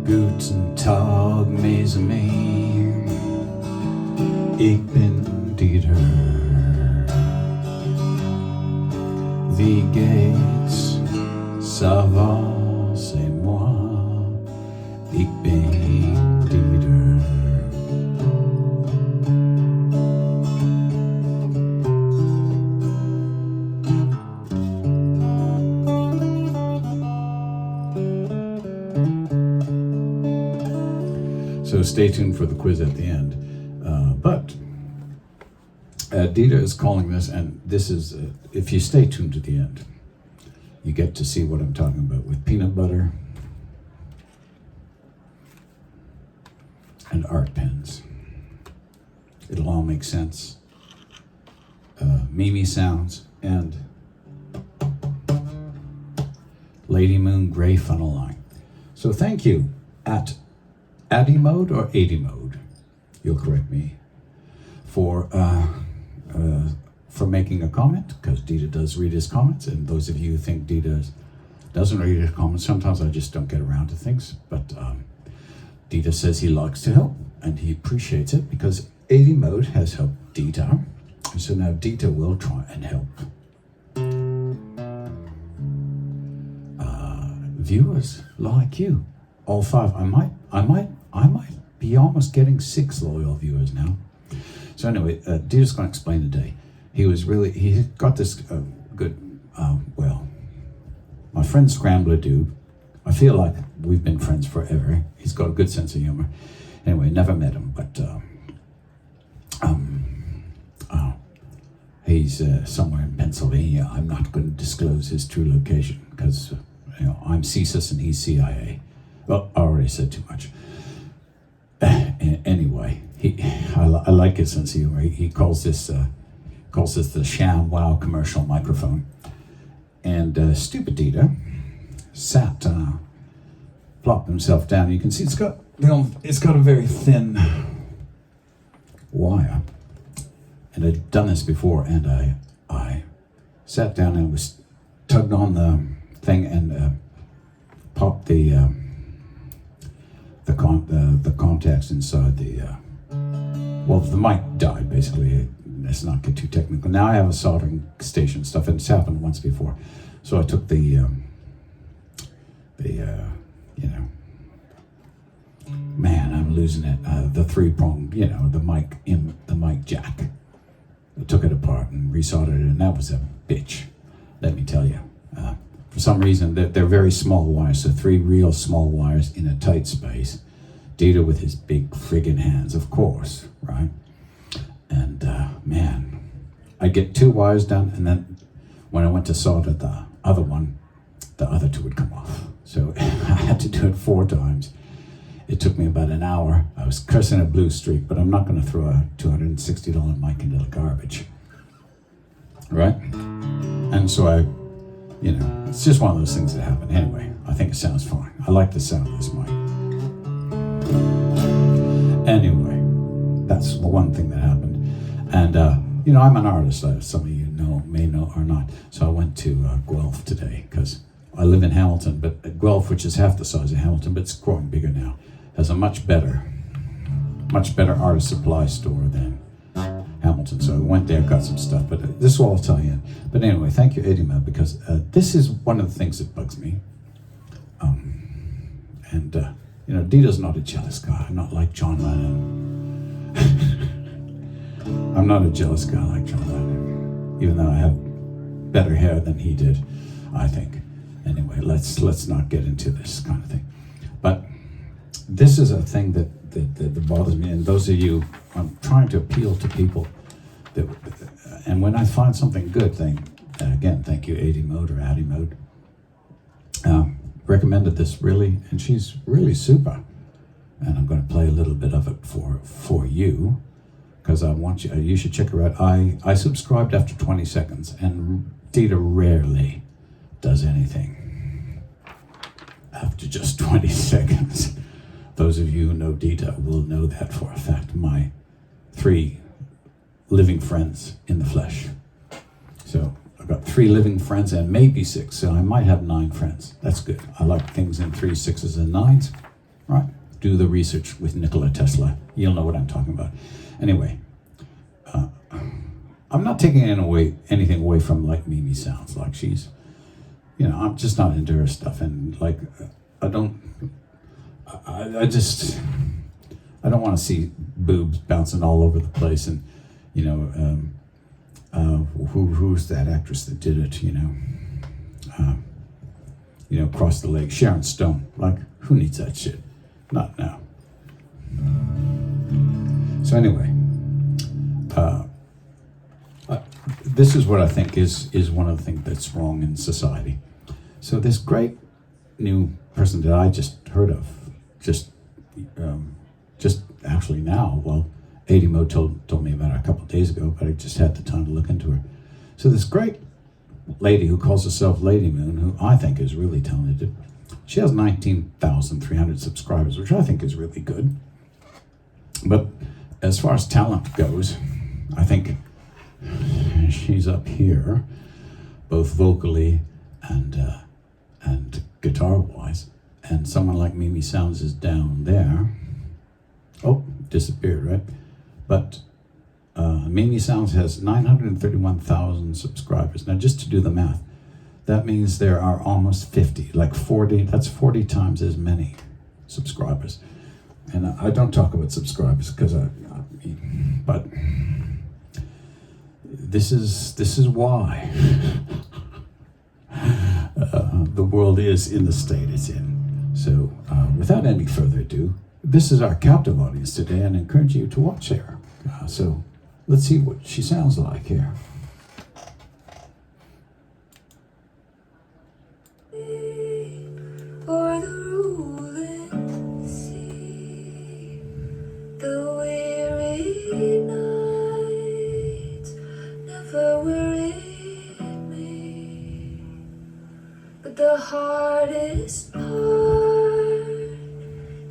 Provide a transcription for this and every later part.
Guten Tag, mes amis. Ich bin Dieter. Wie geht's? Ça va, c'est moi. Ich bin Dieter. So stay tuned for the quiz at the end. But Dieter is calling this, and this is, if you stay tuned to the end, you get to see what I'm talking about with peanut butter and art pens. It'll all make sense. Mimi sounds and Lady Moon gray funnel line. So thank you at Addy Mode or 80 Mode, you'll correct me, for making a comment, because Dieter does read his comments, and those of you who think Dieter doesn't read his comments, sometimes I just don't get around to things, but Dieter says he likes to help, and he appreciates it, because 80 Mode has helped Dieter, and so now Dieter will try and help. Viewers like you, all 5. I might be almost getting 6 loyal viewers now. So anyway, Dieter's going to explain today. He got this good, my friend Scrambler Dude, I feel like we've been friends forever. He's got a good sense of humor. Anyway, never met him, but he's somewhere in Pennsylvania. I'm not going to disclose his true location because I'm CSIS and he's CIA. Well, I already said too much. Anyway, I like his sense of humor. He calls this the Sham Wow commercial microphone. And stupid Dieter sat, plopped himself down. You can see it's got a very thin wire. And I'd done this before, and I sat down and was tugged on the thing and popped the contacts inside the mic died basically. Let's not get too technical. Now I have a soldering station stuff, and it's happened once before. So I took man, I'm losing it. The 3-prong, the mic jack. I took it apart and resoldered it, and that was a bitch. Let me tell you. For some reason, they're very small wires, so 3 real small wires in a tight space. Dieter with his big friggin' hands, of course, right? And man, I'd get 2 wires done, and then when I went to solder the other one, the other 2 would come off. So I had to do it 4 times. It took me about an hour. I was cursing a blue streak, but I'm not going to throw a $260 mic into the garbage, right? And so it's just one of those things that happen. Anyway, I think it sounds fine. I like the sound of this mic. Anyway, that's the one thing that happened. And, I'm an artist, some of you may know or not. So I went to Guelph today, because I live in Hamilton, but Guelph, which is half the size of Hamilton, but it's growing bigger now, has a much better artist supply store than Hamilton. So I went there, got some stuff, but this will all tie in. But anyway, thank you, Edima, because this is one of the things that bugs me. Dieter's not a jealous guy. I'm not like John Lennon. I'm not a jealous guy like John Lennon, even though I have better hair than he did, I think. Anyway, let's not get into this kind of thing. But this is a thing that bothers me, and those of you, I'm trying to appeal to people and when I find something good, thank you, 80 Mode or Addy Mode, recommended this really, and she's really super. And I'm going to play a little bit of it for you, because I want you should check her out. I subscribed after 20 seconds, and Dieter rarely does anything after just 20 seconds. Those of you who know Dieter will know that for a fact. My 3 living friends in the flesh. So I've got 3 living friends and maybe 6, so I might have 9 friends. That's good. I like things in 3s, 6s, and 9s. right? Do the research with Nikola Tesla. You'll know what I'm talking about. Anyway, I'm not taking anything away from like Mimi Sounds. Like she's, I'm just not into her stuff, and like I don't want to see boobs bouncing all over the place, and who's that actress that did it? Cross the leg, Sharon Stone. Like, who needs that shit? Not now. So anyway, this is what I think is one of the things that's wrong in society. So this great new person that I just heard of, just actually now, well, Mo told me about her a couple of days ago, but I just had the time to look into her. So this great lady who calls herself Lady Moon, who I think is really talented, she has 19,300 subscribers, which I think is really good. But as far as talent goes, I think she's up here, both vocally and guitar-wise, and someone like Mimi Sounds is down there. Oh, disappeared, right? But Mimi Sounds has 931,000 subscribers. Now, just to do the math, that means there are almost 50, like 40, that's 40 times as many subscribers. And I don't talk about subscribers because but this is why the world is in the state it's in. So without any further ado, this is our captive audience today, and I encourage you to watch her. So let's see what she sounds like here. O'er the rolling sea, the weary nights never wearied me, but the hardest part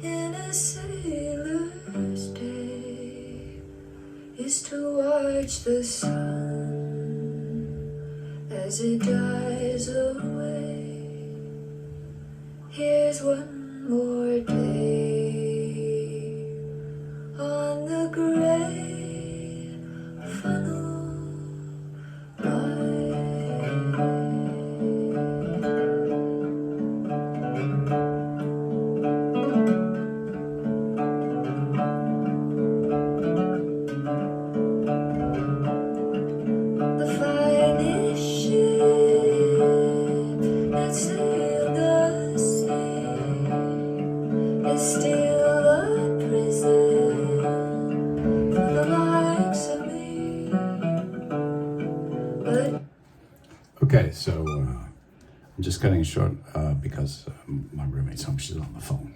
in a sailor's day is to watch the sun as it dies away. Here's one more day on the great funnel line. The finest ship that sailed the is still a prison for the likes of me. But Okay, so I'm just cutting it short because my roommate's home. She's on the phone,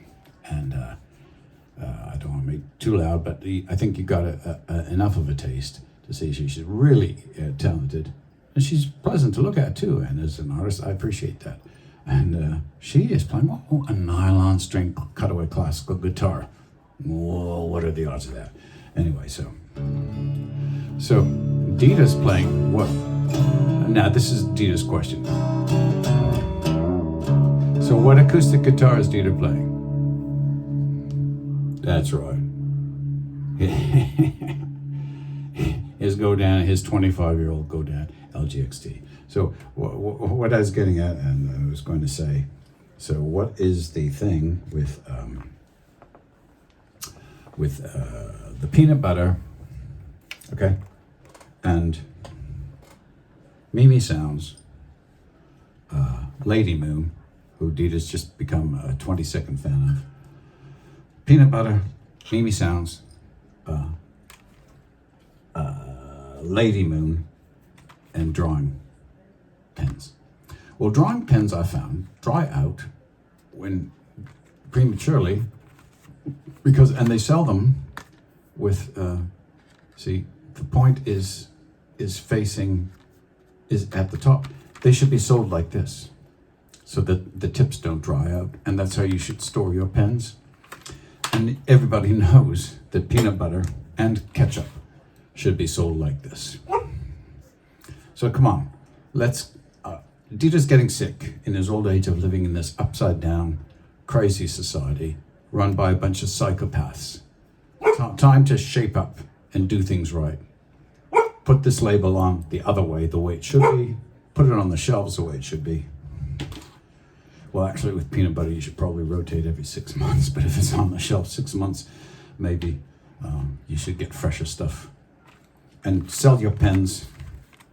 and I don't want to make it too loud, but I think you got enough of a taste to see she's really talented, and she's pleasant to look at too. And as an artist, I appreciate that. And she is playing a nylon string cutaway classical guitar. Whoa, what are the odds of that? Anyway, so Dita's playing what? Now this is Dita's question. So what acoustic guitar is Dita playing? That's right. His 25-year-old Godin LGXT. So what I was getting at, and I was going to say, so what is the thing with the peanut butter, okay, and Mimi Sounds, Lady Moon, who Dita's just become a 22nd fan of, peanut butter, Mimi Sounds, Lady Moon, and drawing pens. Well, drawing pens, I found, dry out when prematurely, and they sell them with, see, the point is at the top. They should be sold like this, so that the tips don't dry out, and that's how you should store your pens. And everybody knows that peanut butter and ketchup should be sold like this. So come on, Dieter's getting sick in his old age of living in this upside down, crazy society run by a bunch of psychopaths. Time to shape up and do things right. Put this label on the other way, the way it should be. Put it on the shelves the way it should be. Well, actually, with peanut butter, you should probably rotate every 6 months. But if it's on the shelf 6 months, maybe you should get fresher stuff. And sell your pens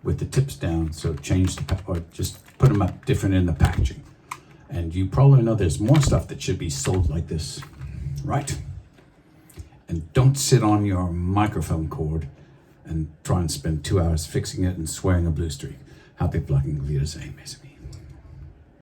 with the tips down. So change or just put them up different in the packaging. And you probably know there's more stuff that should be sold like this, right? And don't sit on your microphone cord and try and spend 2 hours fixing it and swearing a blue streak. Happy plucking, wiedersehen,